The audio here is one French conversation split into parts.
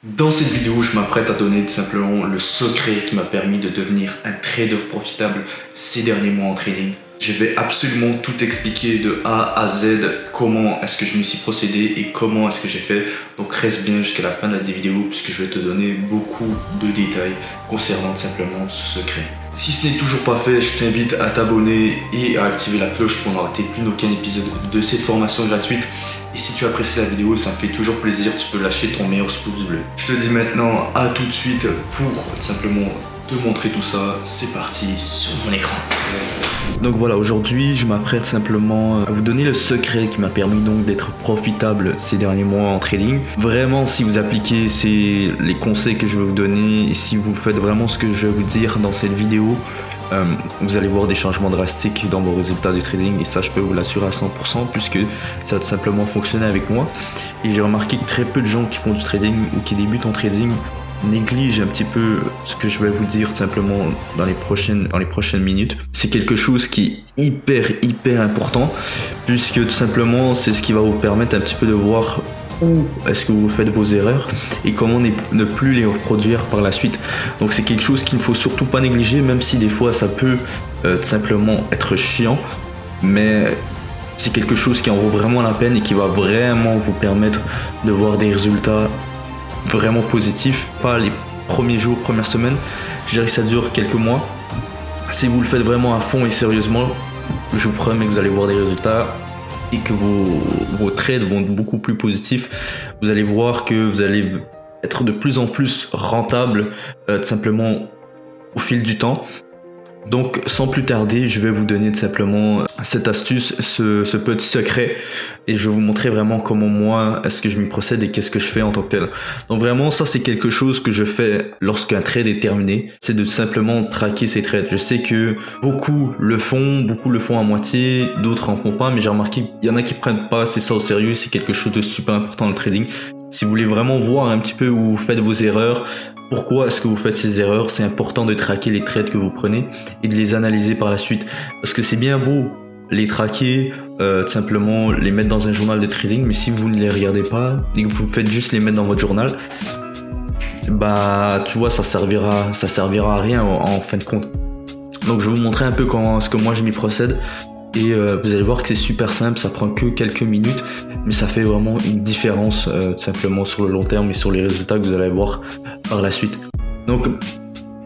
Dans cette vidéo, je m'apprête à donner tout simplement le secret qui m'a permis de devenir un trader profitable ces derniers mois en trading. Je vais absolument tout expliquer de A à Z, comment est-ce que je me suis procédé et comment est-ce que j'ai fait. Donc reste bien jusqu'à la fin de la vidéo puisque je vais te donner beaucoup de détails concernant tout simplement ce secret. Si ce n'est toujours pas fait, je t'invite à t'abonner et à activer la cloche pour ne rater plus aucun épisode de cette formation gratuite. Et si tu apprécies la vidéo, ça me fait toujours plaisir, tu peux lâcher ton meilleur pouce bleu. Je te dis maintenant à tout de suite pour simplement te montrer tout ça. C'est parti sur mon écran. Donc voilà, aujourd'hui je m'apprête simplement à vous donner le secret qui m'a permis donc d'être profitable ces derniers mois en trading. Vraiment, si vous appliquez les conseils que je vais vous donner et si vous faites vraiment ce que je vais vous dire dans cette vidéo, vous allez voir des changements drastiques dans vos résultats de trading et ça je peux vous l'assurer à 100% puisque ça a tout simplement fonctionné avec moi. Et j'ai remarqué que très peu de gens qui font du trading ou qui débutent en trading négligent un petit peu ce que je vais vous dire simplement dans les prochaines minutes. C'est quelque chose qui est hyper important puisque tout simplement c'est ce qui va vous permettre un petit peu de voir où est-ce que vous faites vos erreurs et comment ne plus les reproduire par la suite. Donc c'est quelque chose qu'il ne faut surtout pas négliger, même si des fois ça peut tout simplement être chiant, mais c'est quelque chose qui en vaut vraiment la peine et qui va vraiment vous permettre de voir des résultats vraiment positifs, pas les premiers jours, premières semaines. Je dirais que ça dure quelques mois. Si vous le faites vraiment à fond et sérieusement, je vous promets que vous allez voir des résultats et que vos trades vont être beaucoup plus positifs. Vous allez voir que vous allez être de plus en plus rentable tout simplement au fil du temps. Donc sans plus tarder, je vais vous donner tout simplement cette astuce, ce petit secret et je vais vous montrer vraiment comment moi est-ce que je m'y procède et qu'est-ce que je fais en tant que tel. Donc vraiment ça c'est quelque chose que je fais lorsqu'un trade est terminé, c'est de simplement traquer ses trades. Je sais que beaucoup le font à moitié, d'autres en font pas, mais j'ai remarqué qu'il y en a qui prennent pas assez ça au sérieux. C'est quelque chose de super important dans le trading. Si vous voulez vraiment voir un petit peu où vous faites vos erreurs, pourquoi est-ce que vous faites ces erreurs, c'est important de traquer les trades que vous prenez et de les analyser par la suite. Parce que c'est bien beau les traquer, tout simplement les mettre dans un journal de trading, mais si vous ne les regardez pas et que vous faites juste les mettre dans votre journal, bah tu vois ça servira à rien en fin de compte. Donc je vais vous montrer un peu comment est-ce que moi je m'y procède. Et vous allez voir que c'est super simple, ça prend que quelques minutes, mais ça fait vraiment une différence tout simplement sur le long terme et sur les résultats que vous allez voir par la suite. Donc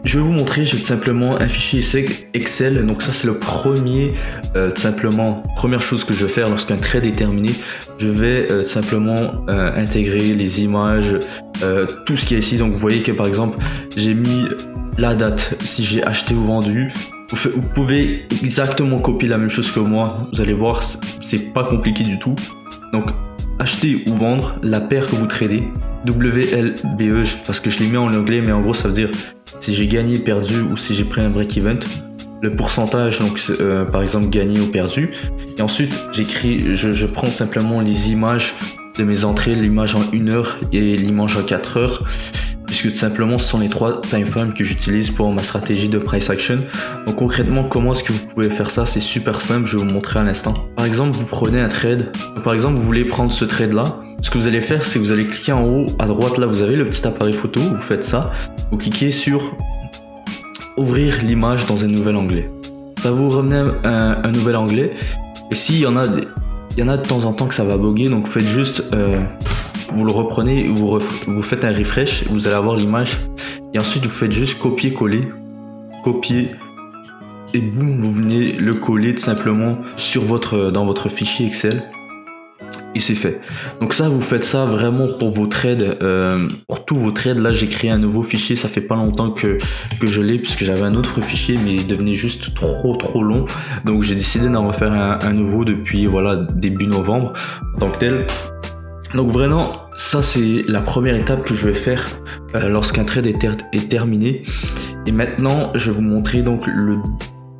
je vais vous montrer, j'ai tout simplement un fichier Excel, donc ça c'est le premier, tout simplement, première chose que je vais faire lorsqu'un trade est terminé. Je vais tout simplement intégrer les images, tout ce qui est ici. Donc vous voyez que par exemple j'ai mis la date, si j'ai acheté ou vendu. Vous pouvez exactement copier la même chose que moi, vous allez voir, c'est pas compliqué du tout. Donc acheter ou vendre la paire que vous tradez, WLBE parce que je l'ai mis en anglais, mais en gros ça veut dire si j'ai gagné, perdu ou si j'ai pris un break even, le pourcentage, donc par exemple gagné ou perdu. Et ensuite j'écris, je prends simplement les images de mes entrées, l'image en 1 heure et l'image en 4 heures. Puisque tout simplement ce sont les 3 time frames que j'utilise pour ma stratégie de price action. Donc concrètement comment est-ce que vous pouvez faire ça? C'est super simple, je vais vous montrer à l'instant. Par exemple vous prenez un trade, par exemple vous voulez prendre ce trade là. Ce que vous allez faire c'est que vous allez cliquer en haut à droite, là vous avez le petit appareil photo, vous faites ça, vous cliquez sur ouvrir l'image dans un nouvel onglet. Ça vous revenez un nouvel onglet et s'il y en a de temps en temps que ça va bugger, donc vous faites juste vous le reprenez, vous faites un refresh, vous allez avoir l'image et ensuite vous faites juste copier-coller, copier et boum, vous venez le coller tout simplement dans votre fichier Excel et c'est fait. Donc ça vous faites ça vraiment pour vos trades, pour tous vos trades. Là j'ai créé un nouveau fichier, ça fait pas longtemps que je l'ai puisque j'avais un autre fichier mais il devenait juste trop long, donc j'ai décidé d'en refaire un nouveau depuis voilà début novembre en tant que tel. Donc vraiment, ça c'est la première étape que je vais faire lorsqu'un trade est terminé. Et maintenant, je vais vous montrer donc la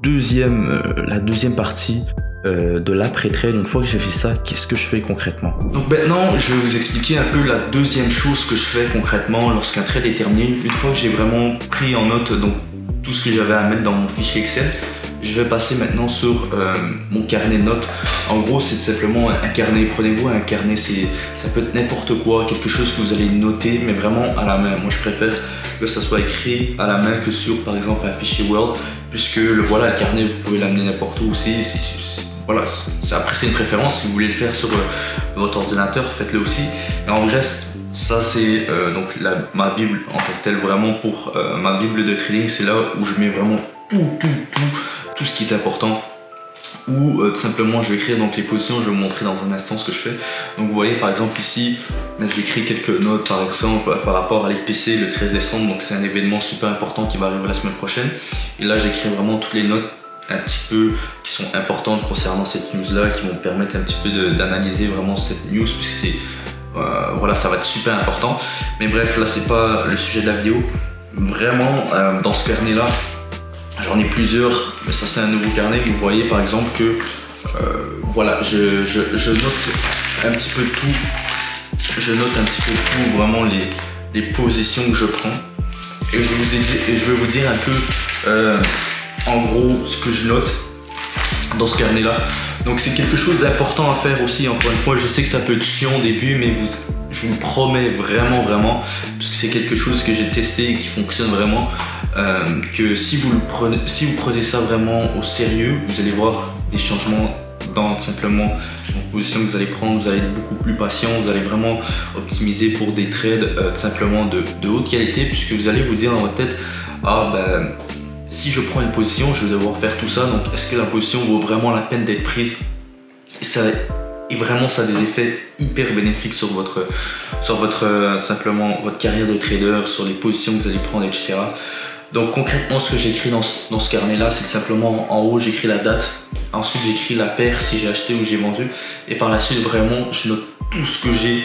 deuxième partie de l'après-trade. Une fois que j'ai fait ça, qu'est-ce que je fais concrètement? Donc maintenant, je vais vous expliquer un peu la deuxième chose que je fais concrètement lorsqu'un trade est terminé. Une fois que j'ai vraiment pris en note donc tout ce que j'avais à mettre dans mon fichier Excel, je vais passer maintenant sur mon carnet de notes. En gros, c'est simplement un carnet. Prenez-vous un carnet, ça peut être n'importe quoi, quelque chose que vous allez noter, mais vraiment à la main. Moi, je préfère que ça soit écrit à la main que sur, par exemple, un fichier Word, puisque voilà, le carnet, vous pouvez l'amener n'importe où aussi. Voilà, après c'est une préférence. Si vous voulez le faire sur votre ordinateur, faites-le aussi. Et en vrai, ça c'est donc ma Bible en tant que telle, vraiment pour ma Bible de trading. C'est là où je mets vraiment tout ce qui est important. Ou tout simplement je vais écrire donc les positions, je vais vous montrer dans un instant ce que je fais. Donc vous voyez par exemple ici, j'écris quelques notes par exemple par rapport à l'IPC le 13 décembre, donc c'est un événement super important qui va arriver la semaine prochaine. Et là j'écris vraiment toutes les notes un petit peu qui sont importantes concernant cette news là, qui vont me permettre un petit peu d'analyser vraiment cette news, puisque c'est voilà, ça va être super important. Mais bref, là c'est pas le sujet de la vidéo. Vraiment dans ce carnet là, j'en ai plusieurs, mais ça c'est un nouveau carnet. Vous voyez par exemple que voilà, je note un petit peu tout. Je note un petit peu tout, vraiment les positions que je prends. Et je vais vous dire un peu en gros ce que je note dans ce carnet là. Donc c'est quelque chose d'important à faire aussi. Encore une fois, je sais que ça peut être chiant au début, mais je vous promets vraiment, parce que c'est quelque chose que j'ai testé et qui fonctionne vraiment, que si vous prenez ça vraiment au sérieux, vous allez voir des changements dans simplement la position que vous allez prendre. Vous allez être beaucoup plus patient, vous allez vraiment optimiser pour des trades simplement de haute qualité, puisque vous allez vous dire dans votre tête, ah ben si je prends une position, je vais devoir faire tout ça, donc est-ce que la position vaut vraiment la peine d'être prise? Et vraiment ça a des effets hyper bénéfiques sur votre simplement votre carrière de trader, sur les positions que vous allez prendre, etc. Donc concrètement, ce que j'écris dans ce carnet là, c'est simplement en haut j'écris la date, ensuite j'écris la paire si j'ai acheté ou j'ai vendu, et par la suite vraiment je note tout ce que j'ai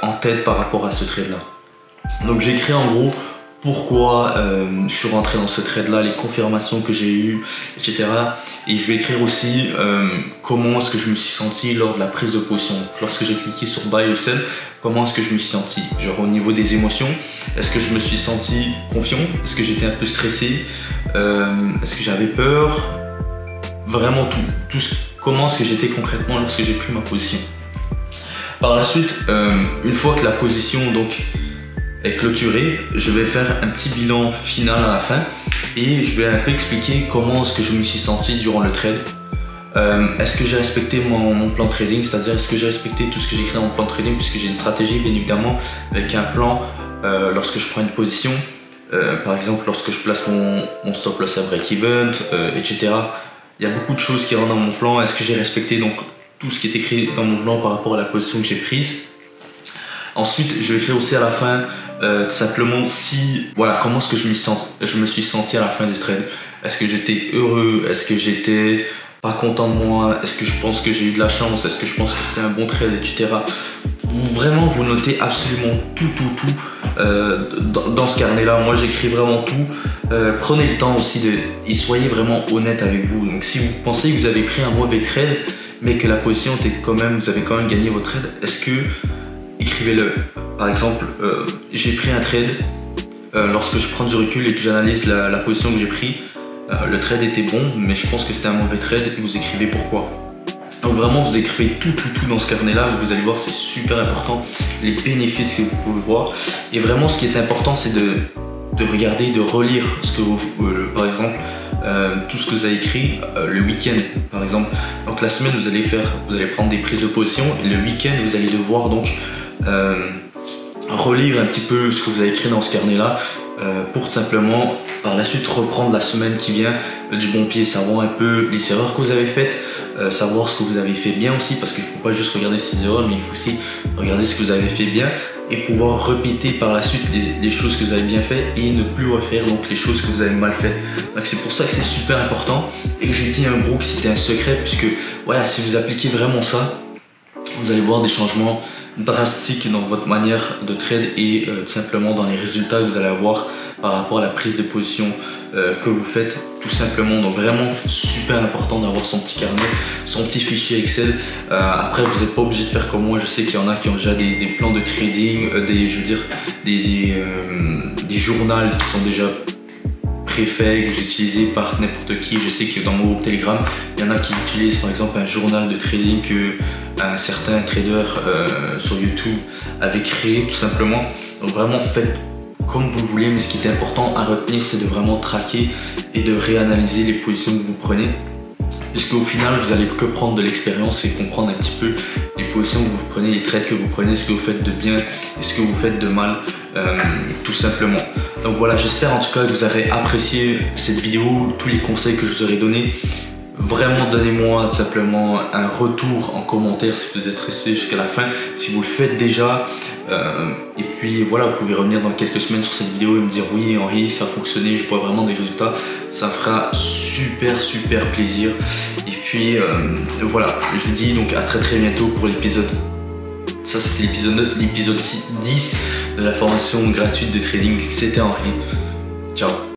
en tête par rapport à ce trade là. Donc j'écris en gros pourquoi je suis rentré dans ce trade là, les confirmations que j'ai eues, etc. Et je vais écrire aussi comment est-ce que je me suis senti lors de la prise de position. Lorsque j'ai cliqué sur buy ou sell, comment est-ce que je me suis senti, genre au niveau des émotions. Est-ce que je me suis senti confiant? Est-ce que j'étais un peu stressé? Est-ce que j'avais peur? Vraiment tout. Comment est-ce que j'étais concrètement lorsque j'ai pris ma position. Par la suite, une fois que la position donc est clôturée, je vais faire un petit bilan final à la fin et je vais un peu expliquer comment est-ce que je me suis senti durant le trade. Est-ce que j'ai respecté mon plan de trading, c'est-à-dire est-ce que j'ai respecté tout ce que j'ai écrit dans mon plan de trading, puisque j'ai une stratégie bien évidemment avec un plan lorsque je prends une position, par exemple lorsque je place mon stop loss à break-even, etc. Il y a beaucoup de choses qui rentrent dans mon plan. Est-ce que j'ai respecté donc tout ce qui est écrit dans mon plan par rapport à la position que j'ai prise. Ensuite, je vais écrire aussi à la fin simplement comment est-ce que je me suis senti à la fin du trade. Est-ce que j'étais heureux? Est-ce que j'étais pas content de moi? Est-ce que je pense que j'ai eu de la chance? Est-ce que je pense que c'était un bon trade, etc. Vraiment, vous notez absolument tout dans ce carnet-là. Moi, j'écris vraiment tout. Prenez le temps aussi et soyez vraiment honnête avec vous. Donc, si vous pensez que vous avez pris un mauvais trade, mais que la position était vous avez quand même gagné votre trade, est-ce que écrivez-le. Par exemple, j'ai pris un trade, lorsque je prends du recul et que j'analyse la position que j'ai pris, le trade était bon, mais je pense que c'était un mauvais trade, et vous écrivez pourquoi. Donc vraiment, vous écrivez tout dans ce carnet-là, vous allez voir, c'est super important, les bénéfices que vous pouvez voir. Et vraiment, ce qui est important, c'est de regarder, de relire ce que par exemple, tout ce que vous avez écrit le week-end, par exemple. Donc la semaine, vous allez prendre des prises de position, et le week-end, vous allez devoir donc relire un petit peu ce que vous avez écrit dans ce carnet-là pour simplement par la suite reprendre la semaine qui vient du bon pied, savoir un peu les erreurs que vous avez faites, savoir ce que vous avez fait bien aussi, parce qu'il ne faut pas juste regarder ces erreurs, mais il faut aussi regarder ce que vous avez fait bien et pouvoir répéter par la suite les choses que vous avez bien fait et ne plus refaire donc les choses que vous avez mal fait. Donc c'est pour ça que c'est super important et que j'ai dit en gros que c'était un secret, puisque voilà, si vous appliquez vraiment ça, vous allez voir des changements drastiques dans votre manière de trade et tout simplement dans les résultats que vous allez avoir par rapport à la prise de position que vous faites tout simplement. Donc vraiment super important d'avoir son petit carnet, son petit fichier Excel. Après vous n'êtes pas obligé de faire comme moi, je sais qu'il y en a qui ont déjà des plans de trading, des journaux qui sont déjà préfet que vous utilisez par n'importe qui. Je sais que dans mon groupe Telegram, il y en a qui utilisent par exemple un journal de trading que un certain trader sur YouTube avait créé tout simplement. Donc vraiment faites comme vous voulez, mais ce qui est important à retenir, c'est de vraiment traquer et de réanalyser les positions que vous prenez. Puisque au final, vous allez que prendre de l'expérience et comprendre un petit peu les positions que vous prenez, les trades que vous prenez, ce que vous faites de bien et ce que vous faites de mal, tout simplement. Donc voilà, j'espère en tout cas que vous aurez apprécié cette vidéo, tous les conseils que je vous aurais donnés. Vraiment, donnez-moi tout simplement un retour en commentaire si vous êtes resté jusqu'à la fin, si vous le faites déjà. Et puis voilà, vous pouvez revenir dans quelques semaines sur cette vidéo et me dire oui Henri, ça a fonctionné, je vois vraiment des résultats. Ça fera super plaisir. Et puis voilà, je vous dis donc à très bientôt pour l'épisode. Ça c'était l'épisode 10 de la formation gratuite de trading. C'était Henri. Ciao.